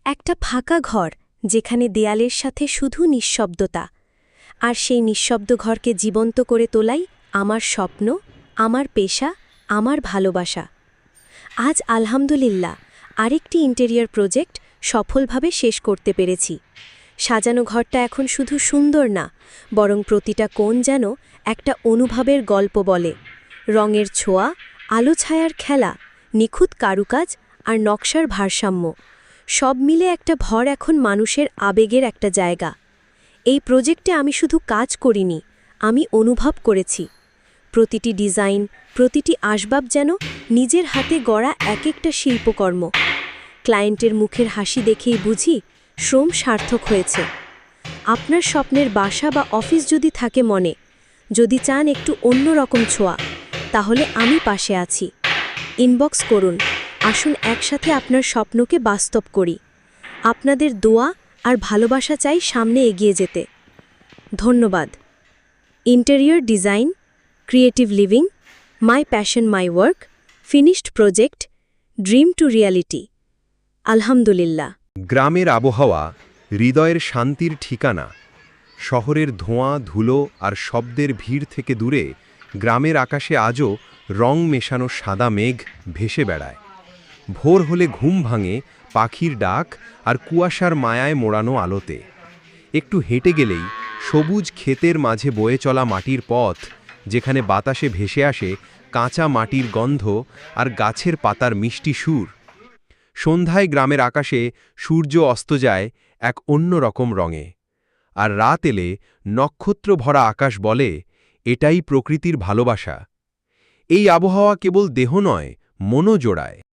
একটা ফাঁকা ঘর যেখানে দেয়ালের সাথে শুধু নিঃশব্দতা, আর সেই নিঃশব্দ ঘরকে জীবন্ত করে তোলাই আমার স্বপ্ন, আমার পেশা, আমার ভালোবাসা। আজ আলহামদুলিল্লাহ আরেকটি ইন্টেরিয়র প্রজেক্ট সফলভাবে শেষ করতে পেরেছি। সাজানো ঘরটা এখন শুধু সুন্দর না, বরং প্রতিটা কোণ যেন একটা অনুভবের গল্প বলে। রঙের ছোঁয়া, আলো ছায়ার খেলা, নিখুঁত কারুকাজ আর নকশার ভারসাম্য সব মিলে একটা ঘর এখন মানুষের আবেগের একটা জায়গা। এই প্রজেক্টে আমি শুধু কাজ করিনি, আমি অনুভব করেছি। প্রতিটি ডিজাইন, প্রতিটি আসবাব যেন নিজের হাতে গড়া এক একটা শিল্পকর্ম। ক্লায়েন্টের মুখের হাসি দেখেই বুঝি শ্রম সার্থক হয়েছে। আপনার স্বপ্নের বাসা বা অফিস যদি থাকে মনে, যদি চান একটু অন্যরকম ছোঁয়া, তাহলে আমি পাশে আছি। ইনবক্স করুন, আসুন একসাথে আপনার স্বপ্নকে বাস্তব করি। আপনাদের দোয়া আর ভালোবাসা চাই সামনে এগিয়ে যেতে। ধন্যবাদ। Interior design, creative living, my passion my work, finished project, dream two reality. আলহামদুলিল্লাহ। গ্রামের আবহাওয়া হৃদয়ের শান্তির ঠিকানা। শহরের ধোঁয়া, ধুলো আর শব্দের ভিড় থেকে দূরে গ্রামের আকাশে আজও রং মেশানো সাদা মেঘ ভেসে বেড়ায়। ভোর হলে ঘুম ভাঙে পাখির ডাক আর কুয়াশার মায়ায় মোড়ানো আলোতে। একটু হেঁটে গেলেই সবুজ ক্ষেতের মাঝে বয়ে চলা মাটির পথ, যেখানে বাতাসে ভেসে আসে কাঁচা মাটির গন্ধ আর গাছের পাতার মিষ্টি সুর। সন্ধ্যায় গ্রামের আকাশে সূর্য অস্ত যায় এক অন্য রকম রঙে, আর রাত এলে নক্ষত্র ভরা আকাশ বলে, এটাই প্রকৃতির ভালোবাসা। এই আবহাওয়া কেবল দেহ নয়, মনও জোড়ায়।